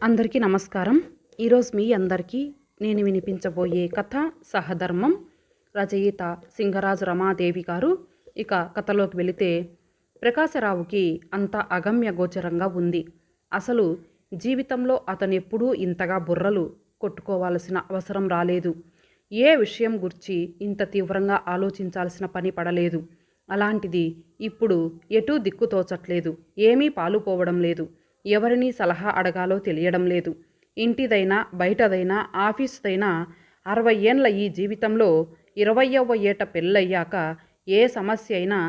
అందరికీ నమస్కారం. ఈరోజు మీ అందరికీ నేను వినిపించబోయే కథ సహధర్మం. రచయిత సింగరాజు రమాదేవి గారు. ఇక కథలోకి వెళితే, ప్రకాశరావుకి అంత అగమ్య గోచరంగా ఉంది. అసలు జీవితంలో అతను ఎప్పుడూ ఇంతగా బుర్రలు కొట్టుకోవాల్సిన అవసరం రాలేదు. ఏ విషయం గురించి ఇంత తీవ్రంగా ఆలోచించాల్సిన పని పడలేదు. అలాంటిది ఇప్పుడు ఎటూ దిక్కు తోచట్లేదు. ఏమీ పాలుపోవడం లేదు. ఎవరిని సలహా అడగాలో తెలియడం లేదు. ఇంటిదైనా బయటదైనా ఆఫీసుదైనా 60 ఏండ్ల ఈ జీవితంలో 20వ ఏట పెళ్ళయ్యాక ఏ సమస్య అయినా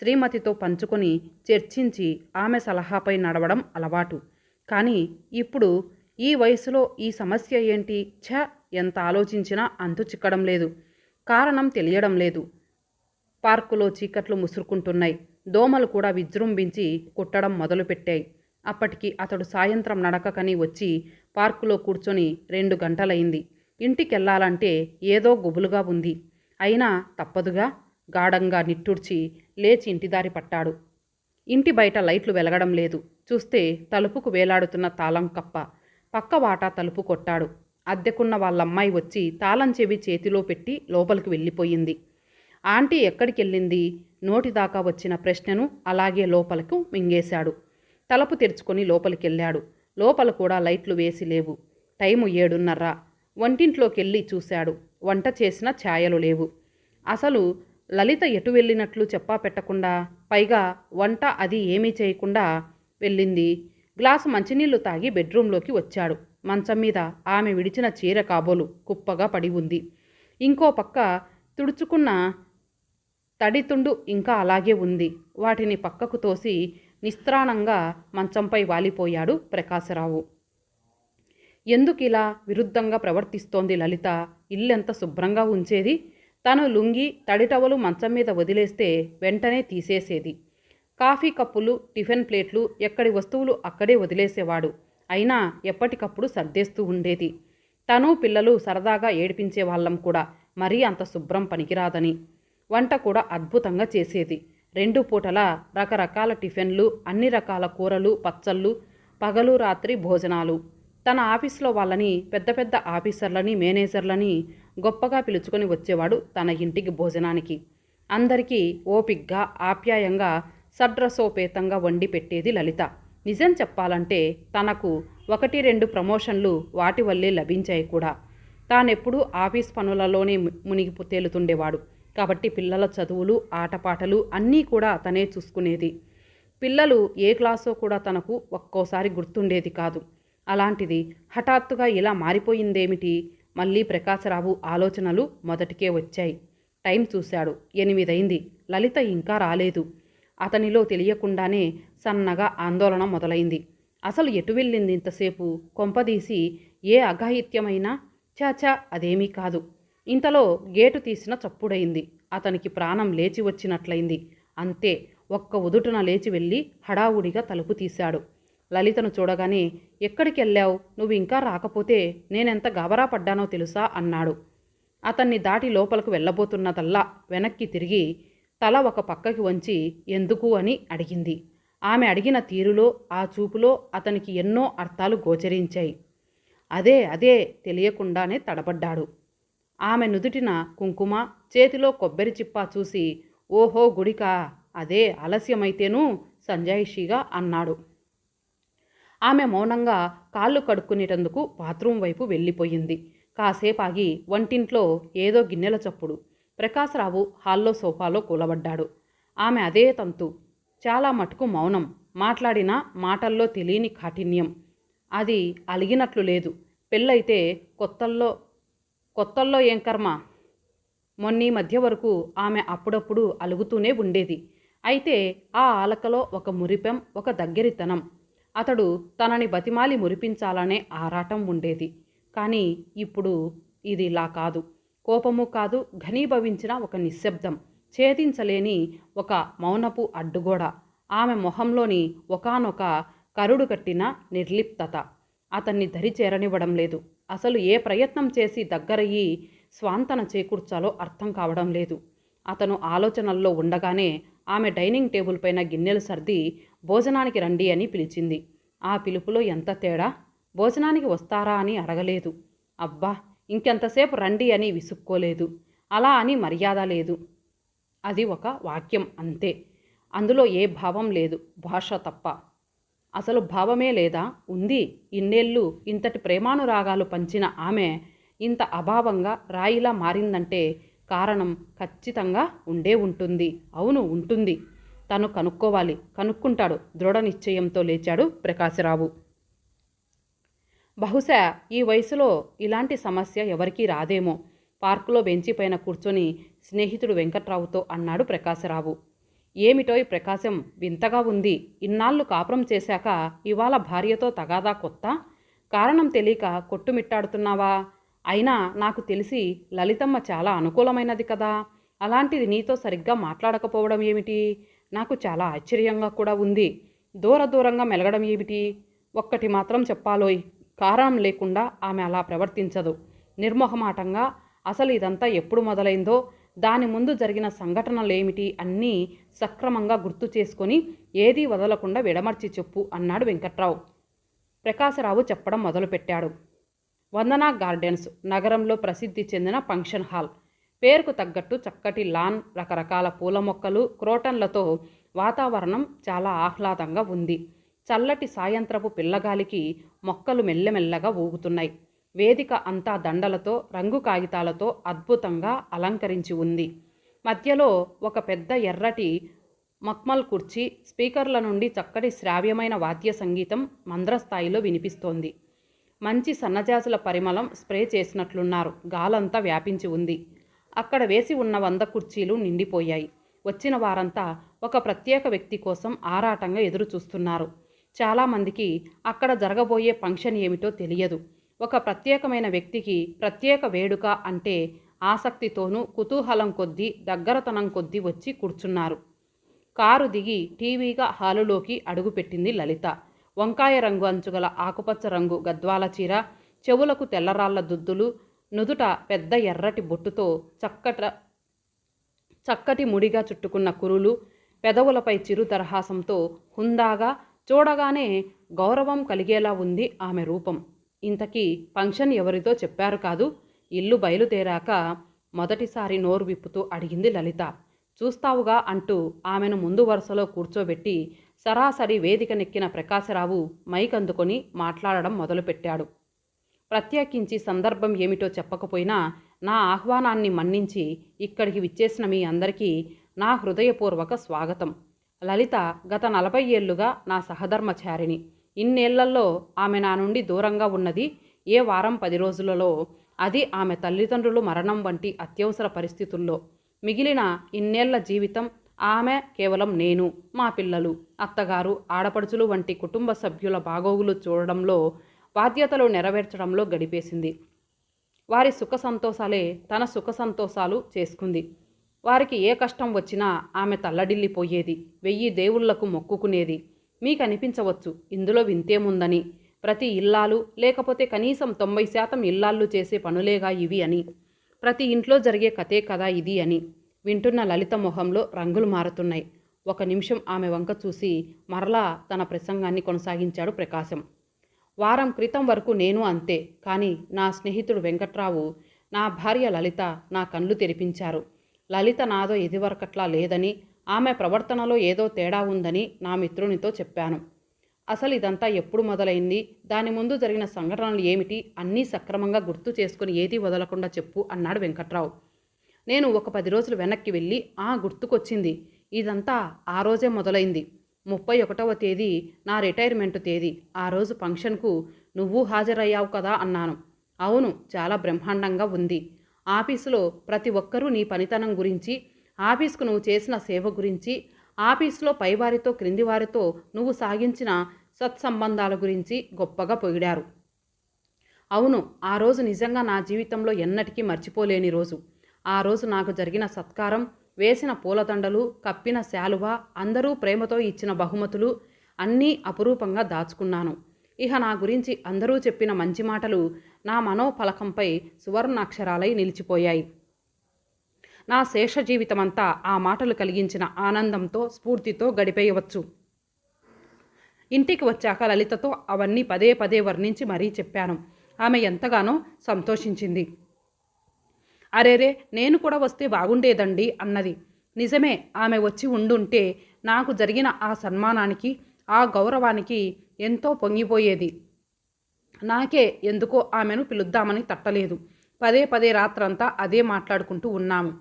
శ్రీమతితో పంచుకొని చర్చించి ఆమె సలహాపై నడవడం అలవాటు. కానీ ఇప్పుడు ఈ వయసులో ఈ సమస్య ఏంటి? ఎంత ఆలోచించినా అంతు చిక్కడం లేదు. కారణం తెలియడం లేదు. పార్కులో చీకట్లు ముసురుకుంటున్నాయి. దోమలు కూడా విజృంభించి కుట్టడం మొదలుపెట్టాయి. అప్పటికి అతడు సాయంత్రం నడకకని వచ్చి పార్కులో కూర్చొని 2 గంటలైంది. ఇంటికెళ్ళాలంటే ఏదో గుబులుగా ఉంది. అయినా తప్పదుగా. గాఢంగా నిట్టూర్చి లేచి ఇంటిదారి పట్టాడు. ఇంటి బయట లైట్లు వెలగడం లేదు. చూస్తే తలుపుకు వేలాడుతున్న తాళం కప్ప. పక్క వాటా తలుపు కొట్టాడు. అద్దెకున్న వాళ్ళమ్మాయి వచ్చి తాళం చెవి చేతిలో పెట్టి లోపలికి వెళ్ళిపోయింది. ఆంటీ ఎక్కడికెళ్ళింది? నోటిదాకా వచ్చిన ప్రశ్నను అలాగే లోపలకు మింగేశాడు. తలుపు తెరుచుకొని లోపలికెళ్ళాడు. లోపల కూడా లైట్లు వేసి లేవు. టైము 7:30. వంటింట్లోకెళ్ళి చూశాడు. వంట చేసిన ఛాయలు లేవు. అసలు లలిత ఎటు వెళ్ళినట్లు చెప్పా పెట్టకుండా, పైగా వంట అది ఏమీ చేయకుండా వెళ్ళింది. గ్లాసు మంచినీళ్లు తాగి బెడ్రూంలోకి వచ్చాడు. మంచం మీద ఆమె విడిచిన చీర కాబోలు కుప్పగా పడి ఉంది. ఇంకో పక్క తుడుచుకున్న తడితుండు ఇంకా అలాగే ఉంది. వాటిని పక్కకు తోసి నిస్త్రాణంగా మంచంపై వాలిపోయాడు ప్రకాశరావు. ఎందుకిలా విరుద్ధంగా ప్రవర్తిస్తోంది లలిత? ఇల్లెంత శుభ్రంగా ఉంచేది. తను లుంగి తడిటవలు మంచం మీద వదిలేస్తే వెంటనే తీసేసేది. కాఫీ కప్పులు, టిఫిన్ ప్లేట్లు, ఎక్కడి వస్తువులు అక్కడే వదిలేసేవాడు. అయినా ఎప్పటికప్పుడు సర్దేస్తూ ఉండేది. తను పిల్లలు సరదాగా ఏడిపించే వాళ్ళం కూడా మరీ అంత శుభ్రం పనికిరాదని. వంట కూడా అద్భుతంగా చేసేది. 2 పూటలా రకరకాల టిఫిన్లు, అన్ని రకాల కూరలు, పచ్చళ్ళు, పగలు రాత్రి భోజనాలు. తన ఆఫీసులో వాళ్ళని, పెద్ద పెద్ద ఆఫీసర్లని, మేనేజర్లని గొప్పగా పిలుచుకొని వచ్చేవాడు తన ఇంటికి భోజనానికి. అందరికీ ఓపిగ్గా ఆప్యాయంగా సడ్రసోపేతంగా వండి పెట్టేది లలిత. నిజం చెప్పాలంటే తనకు 1-2 ప్రమోషన్లు వాటి వల్లే లభించాయి కూడా. తానెప్పుడూ ఆఫీస్ పనులలోనే మునిగి తేలుతుండేవాడు. కాబట్టి పిల్లల చదువులు, ఆటపాటలు అన్నీ కూడా తనే చూసుకునేది. పిల్లలు ఏ క్లాసో కూడా తనకు ఒక్కోసారి గుర్తుండేది కాదు. అలాంటిది హఠాత్తుగా ఇలా మారిపోయిందేమిటి? మళ్ళీ ప్రకాశరావు ఆలోచనలు మొదటికే వచ్చాయి. టైం చూశాడు. 8 అయింది. లలిత ఇంకా రాలేదు. అతనిలో తెలియకుండానే సన్నగా ఆందోళన మొదలైంది. అసలు ఎటు వెళ్ళింది ఇంతసేపు? కొంపదీసి ఏ అఘాయిత్యమైనా? చాచా, అదేమీ కాదు. ఇంతలో గేటు తీసిన చప్పుడైంది. అతనికి ప్రాణం లేచి వచ్చినట్లయింది. అంతే, ఒక్క ఉదుటున లేచి వెళ్ళి హడావుడిగా తలుపు తీశాడు. లలితను చూడగానే, ఎక్కడికెళ్ళావు? నువ్వు ఇంకా రాకపోతే నేనెంత గాబరా పడ్డానో తెలుసా అన్నాడు. అతన్ని దాటి లోపలకు వెళ్ళబోతున్నదల్లా వెనక్కి తిరిగి తల ఒక పక్కకి వంచి ఎందుకు అని అడిగింది. ఆమె అడిగిన తీరులో, ఆ చూపులో అతనికి ఎన్నో అర్థాలు గోచరించాయి. అదే తెలియకుండానే తడబడ్డాడు. ఆమె నుదుటిన కుంకుమ, చేతిలో కొబ్బరి చిప్పా చూసి, ఓహో గుడికా, అదే ఆలస్యమైతేనూ సంజాయిషిగా అన్నాడు. ఆమె మౌనంగా కాళ్ళు కడుక్కునేటందుకు బాత్రూం వైపు వెళ్ళిపోయింది. కాసేపాగి వంటింట్లో ఏదో గిన్నెల చప్పుడు. ప్రకాశరావు హాల్లో సోఫాలో కూలబడ్డాడు. ఆమె అదే తంతు. చాలా మటుకు మౌనం. మాట్లాడిన మాటల్లో తెలియని కాఠిన్యం. అది అలిగినట్లు లేదు. పెళ్ళైతే కొత్తల్లో ఏం కర్మ. మొన్నీ మధ్య వరకు ఆమె అప్పుడప్పుడు అలుగుతూనే ఉండేది. అయితే ఆ ఆలకలో ఒక మురిపెం, ఒక దగ్గరితనం. అతడు తనని బతిమాలి మురిపించాలనే ఆరాటం ఉండేది. కానీ ఇప్పుడు ఇది ఇలా కాదు. కోపము కాదు, ఘనీభవించిన ఒక నిశ్శబ్దం, ఛేదించలేని ఒక మౌనపు అడ్డుగోడ. ఆమె మొహంలోని ఒకానొక కరుడు కట్టిన నిర్లిప్తత అతన్ని దరి చేరనివ్వడం లేదు. అసలు ఏ ప్రయత్నం చేసి దగ్గరయ్యి స్వాంతన చేకూర్చాలో అర్థం కావడం లేదు. అతను ఆలోచనల్లో ఉండగానే ఆమె డైనింగ్ టేబుల్ పైన గిన్నెలు సర్ది భోజనానికి రండి అని పిలిచింది. ఆ పిలుపులో ఎంత తేడా! భోజనానికి వస్తారా అని అడగలేదు. అబ్బా ఇంకెంతసేపు రండి అని విసుక్కోలేదు. అలా అని మర్యాద లేదు. అది ఒక వాక్యం అంతే. అందులో ఏ భావం లేదు, భాష తప్ప. అసలు భావమే లేదా? ఉంది. ఇన్నేళ్ళు ఇంతటి ప్రేమానురాగాలు పంచిన ఆమె ఇంత అభావంగా రాయిలా మారిందంటే కారణం ఖచ్చితంగా ఉండే ఉంటుంది. అవును ఉంటుంది. తను కనుక్కోవాలి, కనుక్కుంటాడు దృఢ నిశ్చయంతో లేచాడు ప్రకాశరావు. బహుశా ఈ వయసులో ఇలాంటి సమస్య ఎవరికీ రాదేమో పార్కులో బెంచి పైన కూర్చొని స్నేహితుడు వెంకట్రావుతో అన్నాడు ప్రకాశరావు. ఏమిటోయ్ ప్రకాశం, వింతగా ఉంది. ఇన్నాళ్ళు కాపురం చేశాక ఇవాళ భార్యతో తగాదా కొత్త? కారణం తెలియక కొట్టుమిట్టాడుతున్నావా? అయినా నాకు తెలిసి లలితమ్మ చాలా అనుకూలమైనది కదా. అలాంటిది నీతో సరిగ్గా మాట్లాడకపోవడం ఏమిటి? నాకు చాలా ఆశ్చర్యంగా కూడా ఉంది. దూరంగా మెలగడం ఏమిటి? ఒక్కటి మాత్రం చెప్పాలోయ్, కారణం లేకుండా ఆమె అలా ప్రవర్తించదు. నిర్మోహమాటంగా అసలు ఇదంతా ఎప్పుడు మొదలైందో, దాని ముందు జరిగిన సంఘటనలేమిటి అన్నీ సక్రమంగా గుర్తు చేసుకొని ఏదీ వదలకుండా విడమర్చి చెప్పు అన్నాడు వెంకట్రావు. ప్రకాశరావు చెప్పడం మొదలుపెట్టాడు. వందనా గార్డెన్స్ నగరంలో ప్రసిద్ధి చెందిన ఫంక్షన్ హాల్. పేరుకు తగ్గట్టు చక్కటి లాన్, రకరకాల పూల మొక్కలు, క్రోటన్లతో వాతావరణం చాలా ఆహ్లాదంగా ఉంది. చల్లటి సాయంత్రపు పిల్లగాలికి మొక్కలు మెల్లమెల్లగా ఊగుతున్నాయి. వేదిక అంతా దండలతో, రంగు కాగితాలతో అద్భుతంగా అలంకరించి ఉంది. మధ్యలో ఒక పెద్ద ఎర్రటి మక్మల్ కుర్చీ, స్పీకర్ల నుండి చక్కటి శ్రావ్యమైన వాద్య సంగీతం మంద్రస్థాయిలో వినిపిస్తోంది. మంచి సన్నజాజుల పరిమళం స్ప్రే చేసినట్లున్నారు. గాలంతా వ్యాపించి ఉంది. అక్కడ వేసి ఉన్న 100 కుర్చీలు నిండిపోయాయి. వచ్చిన వారంతా ఒక ప్రత్యేక వ్యక్తి కోసం ఆరాటంగా ఎదురు చూస్తున్నారు. చాలామందికి అక్కడ జరగబోయే ఫంక్షన్ ఏమిటో తెలియదు. ఒక ప్రత్యేకమైన వ్యక్తికి ప్రత్యేక వేడుక అంటే ఆసక్తితోనూ కుతూహలం కొద్దీ, దగ్గరతనం కొద్దీ వచ్చి కూర్చున్నారు. కారు దిగి టీవీగా హాలులోకి అడుగుపెట్టింది లలిత. వంకాయ రంగు అంచుగల ఆకుపచ్చ రంగు గద్వాల చీర, చెవులకు తెల్లరాళ్ల దుద్దులు, నుదుట పెద్ద ఎర్రటి బొట్టుతో చక్కటి ముడిగా చుట్టుకున్న కురులు, పెదవులపై చిరు దరహాసంతో హుందాగా, చూడగానే గౌరవం కలిగేలా ఉంది ఆమె రూపం. ఇంతకీ ఫంక్షన్ ఎవరితో చెప్పారు కాదు? ఇల్లు బయలుదేరాక మొదటిసారి నోరు విప్పుతూ అడిగింది లలిత. చూస్తావుగా అంటూ ఆమెను ముందు వరుసలో కూర్చోబెట్టి సరాసరి వేదికనెక్కిన ప్రకాశరావు మైక్ అందుకొని మాట్లాడడం మొదలుపెట్టాడు. ప్రత్యేకించి సందర్భం ఏమిటో చెప్పకపోయినా నా ఆహ్వానాన్ని మన్నించి ఇక్కడికి విచ్చేసిన మీ అందరికీ నా హృదయపూర్వక స్వాగతం. లలిత గత 40 ఏళ్లుగా నా సహధర్మచారిణి. ఇన్నేళ్లలో ఆమె నా నుండి దూరంగా ఉన్నది ఏ వారం 10 రోజులలో, అది ఆమె తల్లిదండ్రులు మరణం వంటి అత్యవసర పరిస్థితుల్లో. మిగిలిన ఇన్నేళ్ల జీవితం ఆమె కేవలం నేను, మా పిల్లలు, అత్తగారు, ఆడపడుచులు వంటి కుటుంబ సభ్యుల బాగోగులు చూడడంలో, బాధ్యతలు నెరవేర్చడంలో గడిపేసింది. వారి సుఖ సంతోషాలే తన సుఖ సంతోషాలు చేసుకుంది. వారికి ఏ కష్టం వచ్చినా ఆమె తల్లడిల్లిపోయేది. 1000 దేవుళ్లకు మొక్కుకునేది. మీకు అనిపించవచ్చు ఇందులో వింతేముందని, ప్రతి ఇల్లాలు లేకపోతే కనీసం 90% ఇల్లాళ్ళు చేసే పనులేగా ఇవి అని, ప్రతి ఇంట్లో జరిగే కథే కదా ఇది అని. వింటున్న లలిత మొహంలో రంగులు మారుతున్నాయి. 1 నిమిషం ఆమె వంక చూసి మరలా తన ప్రసంగాన్ని కొనసాగించాడు ప్రకాశం. వారం క్రితం వరకు నేను అంతే. కానీ నా స్నేహితుడు వెంకట్రావు, నా భార్య లలిత నా కళ్ళు తెరిపించారు. లలిత నాదో ఇదివరకట్లా లేదని, ఆమె ప్రవర్తనలో ఏదో తేడా ఉందని నా మిత్రునితో చెప్పాను. అసలు ఇదంతా ఎప్పుడు మొదలైంది, దాని ముందు జరిగిన సంఘటనలు ఏమిటి అన్నీ సక్రమంగా గుర్తు చేసుకుని ఏదీ వదలకుండా చెప్పు అన్నాడు వెంకట్రావు. నేను ఒక 10 రోజులు వెనక్కి వెళ్ళి గుర్తుకొచ్చింది, ఇదంతా ఆ రోజే మొదలైంది. 31వ తేదీ నా రిటైర్మెంట్ తేదీ. ఆ రోజు ఫంక్షన్కు నువ్వు హాజరయ్యావు కదా అన్నాను. అవును, చాలా బ్రహ్మాండంగా ఉంది. ఆఫీసులో ప్రతి ఒక్కరూ నీ పనితనం గురించి, ఆఫీస్కు నువ్వు చేసిన సేవ గురించి, ఆఫీసులో పైవారితో క్రిందివారితో నువ్వు సాగించిన సత్సంబంధాల గురించి గొప్పగా పొగిడారు. అవును, ఆ రోజు నిజంగా నా జీవితంలో ఎన్నటికీ మర్చిపోలేని రోజు. ఆ రోజు నాకు జరిగిన సత్కారం, వేసిన పూలదండలు, కప్పిన శాలువ, అందరూ ప్రేమతో ఇచ్చిన బహుమతులు అన్నీ అపురూపంగా దాచుకున్నాను. ఇహ నా గురించి అందరూ చెప్పిన మంచి మాటలు నా మనోఫలకంపై సువర్ణాక్షరాలై నిలిచిపోయాయి. నా శేష జీవితమంతా ఆ మాటలు కలిగించిన ఆనందంతో, స్ఫూర్తితో గడిపేయవచ్చు. ఇంటికి వచ్చాక లలితతో అవన్నీ పదే పదే వర్ణించి మరీ చెప్పాను. ఆమె ఎంతగానో సంతోషించింది. అరేరే, నేను కూడా వస్తే బాగుండేదండి అన్నది. నిజమే, ఆమె వచ్చి ఉండుంటే నాకు జరిగిన ఆ సన్మానానికి, ఆ గౌరవానికి ఎంతో పొంగిపోయేది. నాకే ఎందుకో ఆమెను పిలుద్దామని తట్టలేదు. పదే పదే రాత్రంతా అదే మాట్లాడుకుంటూ ఉన్నాము.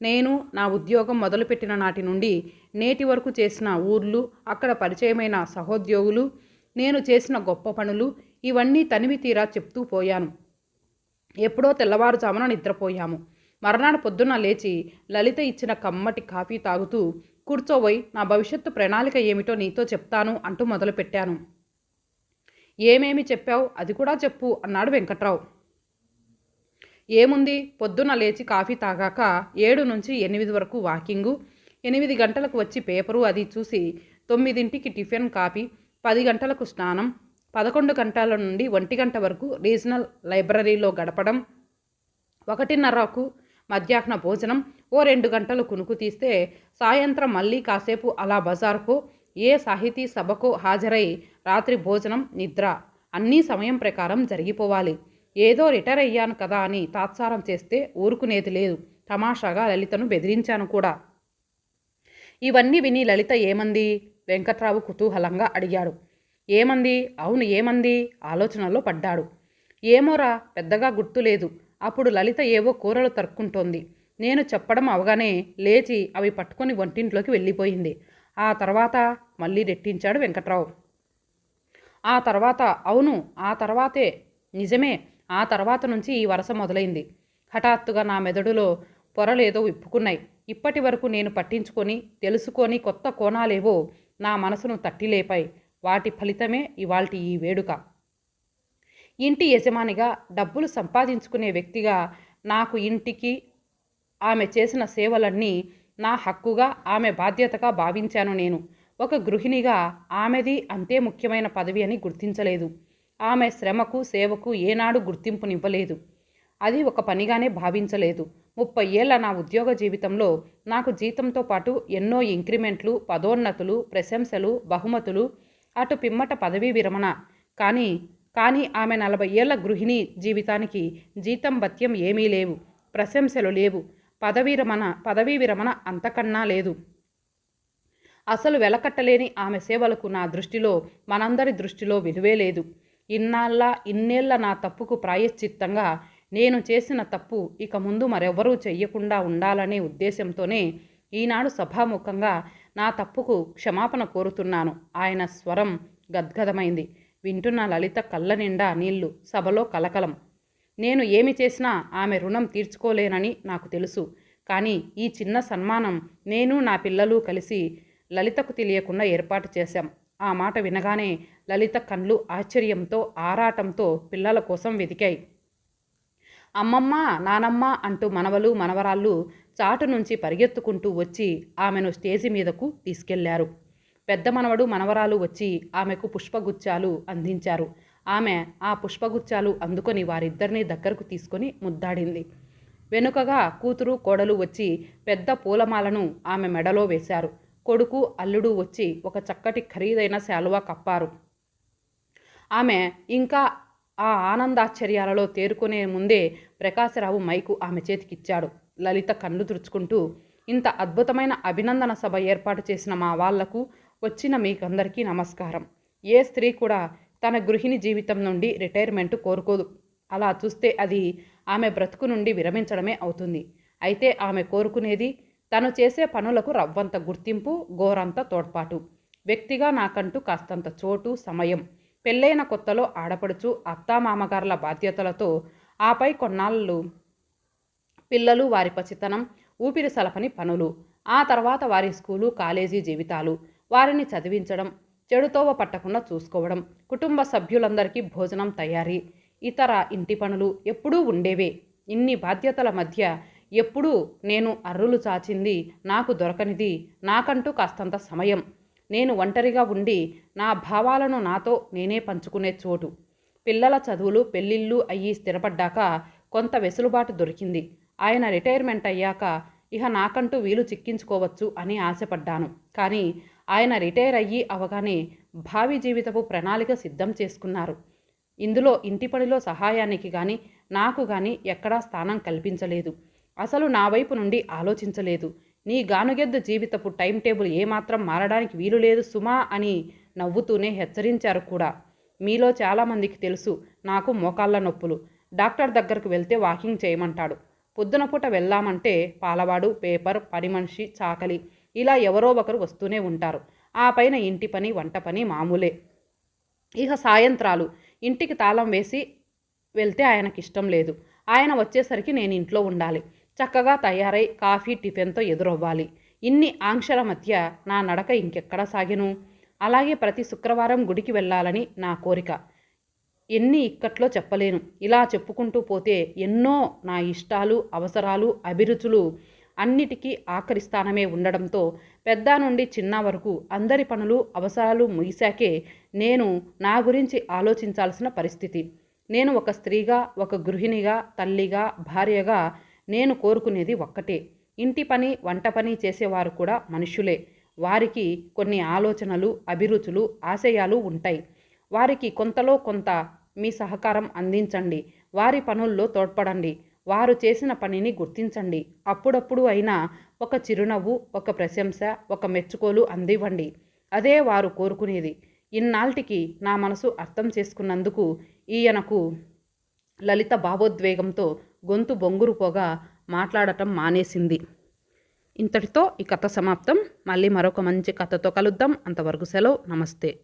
నేను నా ఉద్యోగం మొదలుపెట్టిన నాటి నుండి నేటి వరకు చేసిన ఊర్లు, అక్కడ పరిచయమైన సహోద్యోగులు, నేను చేసిన గొప్ప పనులు ఇవన్నీ తనివి తీరా చెప్తూ పోయాను. ఎప్పుడో తెల్లవారుజామున నిద్రపోయాము. మర్నాడు పొద్దున్న లేచి లలిత ఇచ్చిన కమ్మటి కాఫీ తాగుతూ, కూర్చోబోయి నా భవిష్యత్తు ప్రణాళిక ఏమిటో నీతో చెప్తాను అంటూ మొదలుపెట్టాను. ఏమేమి చెప్పావు, అది కూడా చెప్పు అన్నాడు వెంకట్రావు. ఏముంది, పొద్దున్న లేచి కాఫీ తాగాక 7 నుంచి 8 వరకు వాకింగు, 8 గంటలకు వచ్చి పేపరు అది చూసి 9ంటికి టిఫిన్ కాఫీ, 10 గంటలకు స్నానం, 11 గంటల నుండి 1 గంట వరకు రీజనల్ లైబ్రరీలో గడపడం, 1:30కు మధ్యాహ్న భోజనం, ఓ 2 గంటలు కునుకు తీస్తే సాయంత్రం మళ్ళీ కాసేపు అలా బజార్కో ఏ సాహితీ సభకో హాజరై రాత్రి భోజనం, నిద్ర అన్నీ సమయం ప్రకారం జరిగిపోవాలి. ఏదో రిటైర్ అయ్యాను కదా అని తాత్సారం చేస్తే ఊరుకునేది లేదు. తమాషాగా లలితను బెదిరించాను కూడా. ఇవన్నీ విని లలిత ఏమంది? వెంకట్రావు కుతూహలంగా అడిగాడు. ఏమంది? అవును ఏమంది? ఆలోచనలో పడ్డాడు. ఏమోరా, పెద్దగా గుర్తులేదు. అప్పుడు లలిత ఏవో కూరలు తరుక్కుంటోంది. నేను చెప్పడం అవగానే లేచి అవి పట్టుకొని వంటింట్లోకి వెళ్ళిపోయింది. ఆ తర్వాత మళ్ళీ రెట్టించాడు వెంకట్రావు. ఆ తర్వాత? అవును, ఆ తర్వాతే. నిజమే, ఆ తర్వాత నుంచి ఈ వరస మొదలైంది. హఠాత్తుగా నా మెదడులో పొరలేదో విప్పుకున్నాయి. ఇప్పటి వరకు నేను పట్టించుకొని తెలుసుకొని కొత్త కోణాలేవో నా మనసును తట్టిలేపాయి. వాటి ఫలితమే ఇవాల్టి ఈ వేడుక. ఇంటి యజమానిగా, డబ్బులు సంపాదించుకునే వ్యక్తిగా నాకు ఇంటికి ఆమె చేసిన సేవలన్నీ నా హక్కుగా, ఆమె బాధ్యతగా భావించాను నేను. ఒక గృహిణిగా ఆమెది అంతే ముఖ్యమైన పదవి అని గుర్తించలేదు. ఆమె శ్రమకు, సేవకు ఏనాడు గుర్తింపునివ్వలేదు. అది ఒక పనిగానే భావించలేదు. 30 ఏళ్ల నా ఉద్యోగ జీవితంలో నాకు జీతంతో పాటు ఎన్నో ఇంక్రిమెంట్లు, పదోన్నతులు, ప్రశంసలు, బహుమతులు, అటు పిమ్మట పదవీ విరమణ. కానీ ఆమె 40 ఏళ్ల గృహిణి జీవితానికి జీతం భత్యం ఏమీ లేవు, ప్రశంసలు లేవు, పదవీ విరమణ అంతకన్నా లేదు. అసలు వెలకట్టలేని ఆమె సేవలకు నా దృష్టిలో, మనందరి దృష్టిలో విలువే లేదు. ఇన్నేళ్ల నా తప్పుకు ప్రాయశ్చిత్తంగా నేను చేసిన తప్పు ఇక ముందు మరెవ్వరూ చెయ్యకుండా ఉండాలనే ఉద్దేశంతోనే ఈనాడు సభాముఖంగా నా తప్పుకు క్షమాపణ కోరుతున్నాను. ఆయన స్వరం గద్గదమైంది. వింటున్న లలిత కళ్ళ నిండా నీళ్లు, సభలో కలకలం. నేను ఏమి చేసినా ఆమె రుణం తీర్చుకోలేనని నాకు తెలుసు. కానీ ఈ చిన్న సన్మానం నేను, నా పిల్లలు కలిసి లలితకు తెలియకుండా ఏర్పాటు చేశాం. ఆ మాట వినగానే లలిత కళ్ళు ఆశ్చర్యంతో, ఆరాటంతో పిల్లల కోసం వెతికాయి. అమ్మమ్మ, నానమ్మ అంటూ మనవలు, మనవరాళ్ళు చాటు నుంచి పరిగెత్తుకుంటూ వచ్చి ఆమెను స్టేజి మీదకు తీసుకెళ్లారు. పెద్ద మనవడు, మనవరాలు వచ్చి ఆమెకు పుష్పగుచ్చాలు అందించారు. ఆమె ఆ పుష్పగుచ్చాలు అందుకొని వారిద్దరినీ దగ్గరకు తీసుకొని ముద్దాడింది. వెనుకగా కూతురు, కోడలు వచ్చి పెద్ద పూలమాలను ఆమె మెడలో వేశారు. కొడుకు, అల్లుడు వచ్చి ఒక చక్కటి ఖరీదైన శాలువా కప్పారు. ఆమె ఇంకా ఆ ఆనందాశ్చర్యాలలో తేరుకునే ముందే ప్రకాశరావు మైకు ఆమె చేతికిచ్చాడు. లలిత కళ్ళు తుడుచుకుంటూ, ఇంత అద్భుతమైన అభినందన సభ ఏర్పాటు చేసిన మా వాళ్లకు, వచ్చిన మీకందరికీ నమస్కారం. ఏ స్త్రీ కూడా తన గృహిణి జీవితం నుండి రిటైర్మెంట్ కోరుకోదు. అలా చూస్తే అది ఆమె బ్రతుకు నుండి విరమించడమే అవుతుంది. అయితే ఆమె కోరుకునేది తను చేసే పనులకు రవ్వంత గుర్తింపు, గోరంత తోడ్పాటు. వ్యక్తిగా నాకంటూ కాస్తంత చోటు, సమయం. పెళ్ళైన కొత్తలో ఆడపడుచు, అత్తామామగారుల బాధ్యతలతో, ఆపై కొన్నాళ్ళు పిల్లలు, వారి పసితనం, ఊపిరి సలపని పనులు, ఆ తర్వాత వారి స్కూలు, కాలేజీ జీవితాలు, వారిని చదివించడం, చెడుతోవ పట్టకుండా చూసుకోవడం, కుటుంబ సభ్యులందరికీ భోజనం తయారీ, ఇతర ఇంటి పనులు ఎప్పుడూ ఉండేవే. ఇన్ని బాధ్యతల మధ్య ఎప్పుడూ నేను అర్రులు చాచింది, నాకు దొరకనిది, నాకంటూ కాస్తంత సమయం, నేను ఒంటరిగా ఉండి నా భావాలను నాతో నేనే పంచుకునే చోటు. పిల్లల చదువులు, పెళ్ళిళ్ళు అయ్యి స్థిరపడ్డాక కొంత వెసులుబాటు దొరికింది. ఆయన రిటైర్మెంట్ అయ్యాక ఇహ నాకంటూ వీలు చిక్కించుకోవచ్చు అని ఆశపడ్డాను. కానీ ఆయన రిటైర్ అయ్యి అవగానే భావి జీవితపు ప్రణాళిక సిద్ధం చేసుకున్నారు. ఇందులో ఇంటి పనిలో సహాయానికి కానీ నాకు కానీ ఎక్కడా స్థానం కల్పించలేదు. అసలు నా వైపు నుండి ఆలోచించలేదు. నీ గానుగెద్దు జీవితపు టైం టేబుల్ ఏమాత్రం మారడానికి వీలు లేదు సుమా అని నవ్వుతూనే హెచ్చరించారు కూడా. మీలో చాలామందికి తెలుసు నాకు మోకాళ్ళ నొప్పులు. డాక్టర్ దగ్గరకు వెళ్తే వాకింగ్ చేయమంటాడు. పొద్దున పూట వెళ్ళామంటే పాలవాడు, పేపర్, పని మనిషి, చాకలి ఇలా ఎవరో ఒకరు వస్తూనే ఉంటారు. ఆ పైన ఇంటి పని, వంట పని మామూలే. ఇక సాయంత్రాలు ఇంటికి తాళం వేసి వెళ్తే ఆయనకిష్టం లేదు. ఆయన వచ్చేసరికి నేను ఇంట్లో ఉండాలి. చక్కగా తయారై కాఫీ, టిఫిన్తో ఎదురవ్వాలి. ఇన్ని ఆంక్షల మధ్య నా నడక ఇంకెక్కడ సాగెను? అలాగే ప్రతి శుక్రవారం గుడికి వెళ్ళాలని నా కోరిక. ఎన్ని ఇక్కట్లో చెప్పలేను. ఇలా చెప్పుకుంటూ పోతే ఎన్నో నా ఇష్టాలు, అవసరాలు, అభిరుచులు అన్నిటికీ ఆఖరి స్థానమే ఉండడంతో పెద్ద నుండి చిన్న వరకు అందరి పనులు, అవసరాలు ముగిశాకే నేను నా గురించి ఆలోచించాల్సిన పరిస్థితి. నేను ఒక స్త్రీగా, ఒక గృహిణిగా, తల్లిగా, భార్యగా నేను కోరుకునేది ఒక్కటే. ఇంటి పని, వంట పని చేసేవారు కూడా మనుషులే. వారికి కొన్ని ఆలోచనలు, అభిరుచులు, ఆశయాలు ఉంటాయి. వారికి కొంతలో కొంత మీ సహకారం అందించండి. వారి పనుల్లో తోడ్పడండి. వారు చేసిన పనిని గుర్తించండి. అప్పుడప్పుడు అయినా ఒక చిరునవ్వు, ఒక ప్రశంస, ఒక మెచ్చుకోలు అందివ్వండి. అదే వారు కోరుకునేది. ఇన్నాళ్టికి నా మనసు అర్థం చేసుకున్నందుకు ఈయనకు లలిత భావోద్వేగంతో గొంతు బొంగురుపోగా మాట్లాడటం మానేసింది. ఇంతటితో ఈ కథ సమాప్తం. మళ్ళీ మరొక మంచి కథతో కలుద్దాం. అంతవరకు సెలవు. నమస్తే.